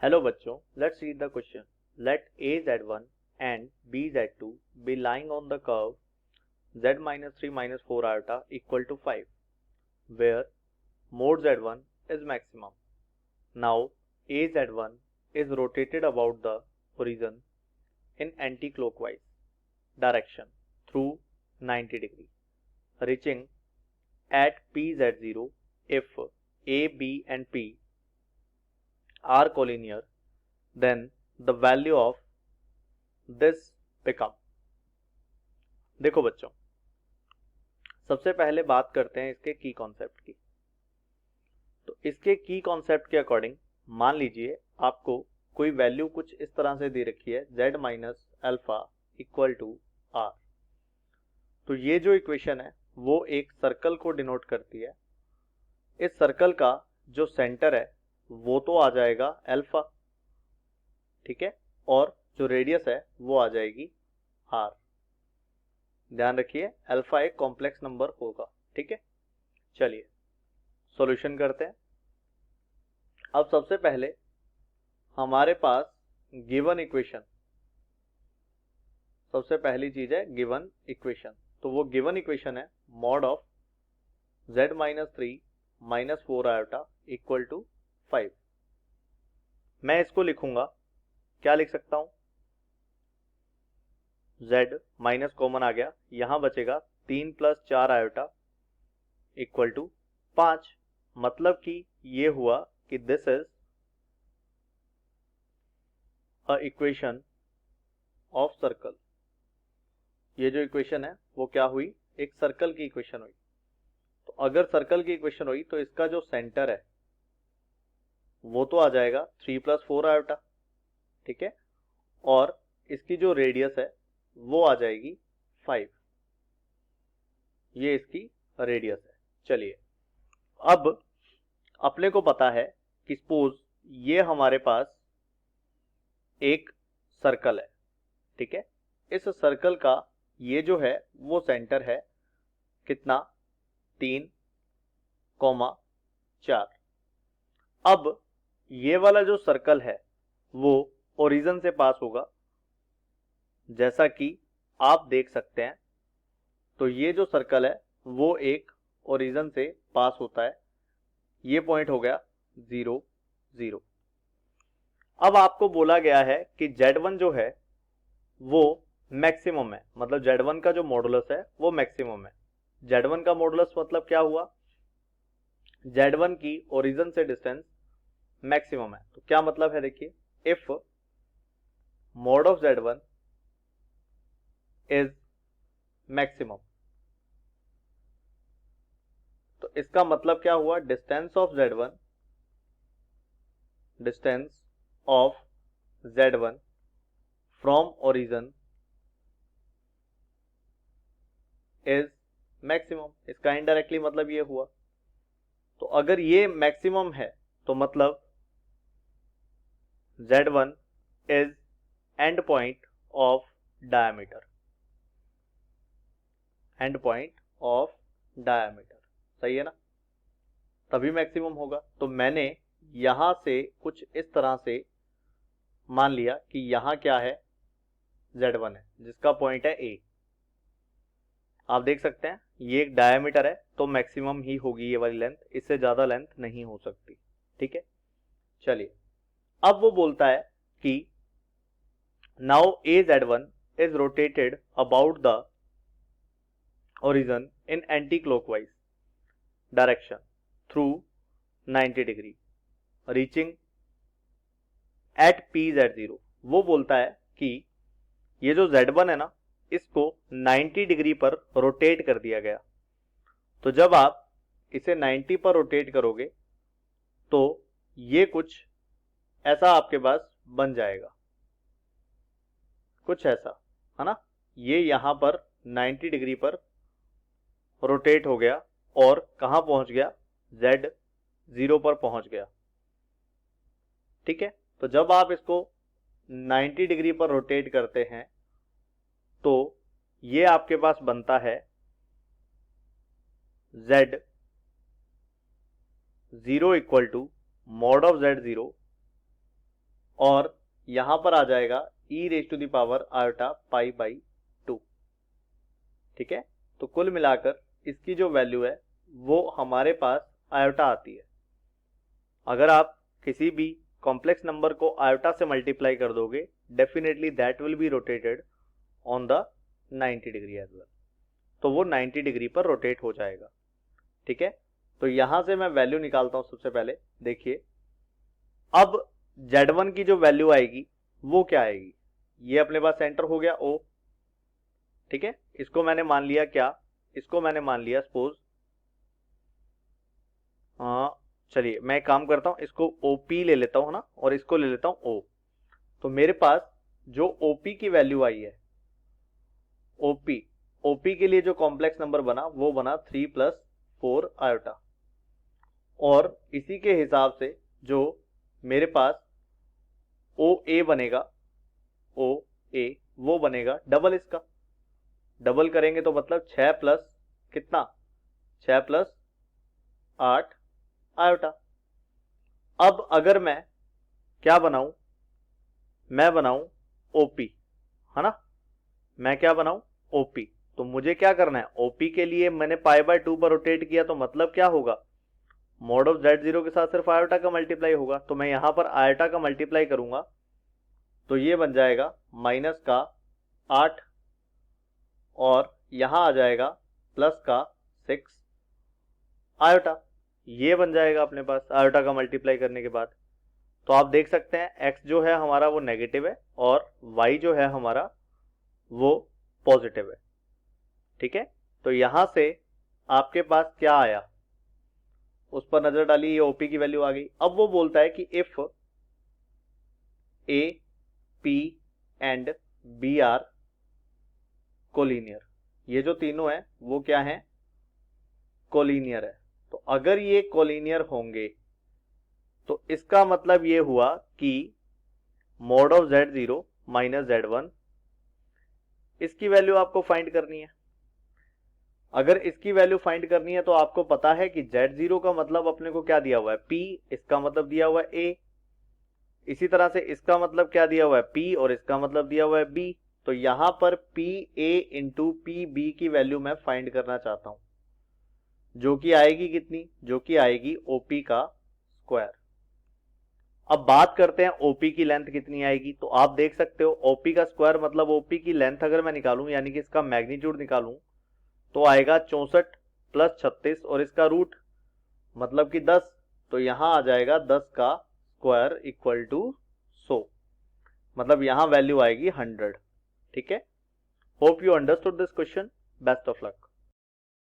Hello बच्चों, let's read the question. Let a z1 and b z2 be lying on the curve z minus 3 minus 4 iota equal to 5, where mod z1 is maximum. Now a z1 is rotated about the horizon in anti-clockwise direction through 90 degree, reaching at p z0 if a, b and p are collinear, then the value of this become. देखो बच्चों, सबसे पहले बात करते हैं इसके की concept की. तो इसके की कॉन्सेप्ट के अकॉर्डिंग मान लीजिए आपको कोई वैल्यू कुछ इस तरह से दे रखी है z minus alpha equal to R. तो ये जो इक्वेशन है वो एक सर्कल को डिनोट करती है. इस सर्कल का जो सेंटर है वो तो आ जाएगा अल्फा, ठीक है, और जो रेडियस है वो आ जाएगी आर. ध्यान रखिए अल्फा एक कॉम्प्लेक्स नंबर होगा, ठीक है. चलिए सॉल्यूशन करते हैं. अब सबसे पहले हमारे पास गिवन इक्वेशन, सबसे पहली चीज है गिवन इक्वेशन. तो वो गिवन इक्वेशन है mod of z minus 3 minus 4 iota equal to 5. मैं इसको लिखूंगा, क्या लिख सकता हूं, z माइनस कॉमन आ गया, यहां बचेगा 3 प्लस 4 आयोटा इक्वल टू 5. मतलब कि ये हुआ कि this is a equation of circle. ये जो इक्वेशन है वो क्या हुई, एक सर्कल की इक्वेशन हुई. तो अगर सर्कल की इक्वेशन हुई तो इसका जो सेंटर है वो तो आ जाएगा 3 प्लस 4 आयोटा, ठीक है, और इसकी जो रेडियस है वो आ जाएगी 5. ये इसकी रेडियस है. चलिए अब अपने को पता है कि सपोज ये हमारे पास एक सर्कल है, ठीक है. इस सर्कल का ये जो है वो सेंटर है कितना, 3, 4. अब ये वाला जो सर्कल है वो ओरिजिन से पास होगा, जैसा कि आप देख सकते हैं. तो ये जो सर्कल है वो एक ओरिजिन से पास होता है. ये पॉइंट हो गया 0, 0. अब आपको बोला गया है कि Z1 जो है वो मैक्सिमम है, मतलब Z1 का जो मॉडुलस है वो मैक्सिमम है. Z1 का मॉडुलस मतलब क्या हुआ, Z1 की ओरिजिन से डिस्टेंस मैक्सिमम है. तो क्या मतलब है, देखिए, if mod of Z1 is maximum, तो इसका मतलब क्या हुआ, distance of Z1 from origin is maximum. इसका इनडायरेक्टली मतलब ये हुआ. तो अगर ये मैक्सिमम है तो मतलब Z1 is and point of diameter, and point of diameter, सही है ना, तभी मैक्सिमम होगा. तो मैंने यहां से कुछ इस तरह से मान लिया कि यहां क्या है, Z1 है जिसका पॉइंट है A. आप देख सकते हैं ये एक डायमीटर है तो मैक्सिमम ही होगी ये वाली लेंथ, इससे ज्यादा लेंथ नहीं हो सकती, ठीक है. चलिए अब वो बोलता है कि now AZ1 is rotated about the origin in anti-clockwise direction through 90 degree, reaching at pz0. वो बोलता है कि ये जो Z1 है ना इसको 90 डिग्री पर रोटेट कर दिया गया. तो जब आप इसे 90 पर रोटेट करोगे तो ये कुछ ऐसा आपके पास बन जाएगा, कुछ ऐसा, है ना. ये यहां पर 90 डिग्री पर रोटेट हो गया और कहां पहुंच गया, Z0 पर पहुंच गया, ठीक है. तो जब आप इसको 90 डिग्री पर रोटेट करते हैं तो ये आपके पास बनता है Z0 equal to mod of Z0 और यहां पर आ जाएगा e raise to the power iota pi by 2। ठीक है, तो कुल मिलाकर इसकी जो वैल्यू है वो हमारे पास आयोटा आती है। अगर आप किसी भी कॉम्प्लेक्स नंबर को आयोटा से मल्टीप्लाई कर दोगे, definitely that will be rotated on the 90 degree as well, तो वो 90 डिग्री पर रोटेट हो जाएगा। ठीक है, तो यहां से मैं वैल्यू निकालता हूं। सबसे पहले देखिए, अब Z1 की जो वैल्यू आएगी वो क्या आएगी, ये अपने पास सेंटर हो गया O। ठीक है, इसको मैंने मान लिया क्या, इसको मैंने मान लिया सपोज, चलिए मैं एक काम करता हूं, इसको OP ले लेता हूं ना, और इसको ले लेता हूं O। तो मेरे पास जो OP की वैल्यू आई है, OP के लिए जो कॉम्प्लेक्स नंबर बना वो बना 3 + 4 आयोटा, और इसी के हिसाब से जो मेरे पास OA बनेगा, OA वो बनेगा डबल इसका। डबल करेंगे तो मतलब 6 प्लस कितना, 6 + 8 आयोटा। अब अगर मैं क्या बनाऊं, मैं बनाऊं OP, है ना, मैं क्या बनाऊं OP। तो मुझे क्या करना है, OP के लिए मैंने π/2 पर रोटेट किया, तो मतलब क्या होगा, मॉड ऑफ Z0 के साथ सिर्फ आयोटा का मल्टीप्लाई होगा। तो मैं यहां पर आयोटा का मल्टीप्लाई करूंगा, तो ये बन जाएगा माइनस का 8, और यहां आ जाएगा प्लस का 6 आयोटा। ये बन जाएगा अपने पास आयोटा का मल्टीप्लाई करने के बाद। तो आप देख सकते हैं x जो है हमारा वो नेगेटिव है, और y जो है हमारा वो पॉजिटिव है। ठीक है, तो यहां से आपके पास क्या आया, उस पर नजर डालिए, ये OP की वैल्यू आ गई। अब वो बोलता है कि if A, P and B are collinear, ये जो तीनों है वो क्या है, कोलिनियर है। तो अगर ये कोलिनियर होंगे तो इसका मतलब ये हुआ कि mod of Z0 minus Z1, इसकी वैल्यू आपको फाइंड करनी है। अगर इसकी वैल्यू फाइंड करनी है तो आपको पता है कि Z0 का मतलब अपने को क्या दिया हुआ है, P, इसका मतलब दिया हुआ है A। इसी तरह से इसका मतलब क्या दिया हुआ है, P, और इसका मतलब दिया हुआ है B। तो यहां पर PA इंटू PB की वैल्यू मैं फाइंड करना चाहता हूं, जो कि आएगी कितनी, जो कि आएगी OP का स्क्वायर। अब बात करते हैं OP की लेंथ कितनी आएगी। तो आप देख सकते हो OP का स्क्वायर मतलब OP की लेंथ अगर मैं निकालूं, यानी कि इसका मैग्नीट्यूड निकालूं, तो आएगा 64 + 36, और इसका रूट मतलब कि 10। तो यहां आ जाएगा 10 का स्क्वायर इक्वल टू 100, मतलब यहां वैल्यू आएगी 100। ठीक है, hope you understood this question, best of luck.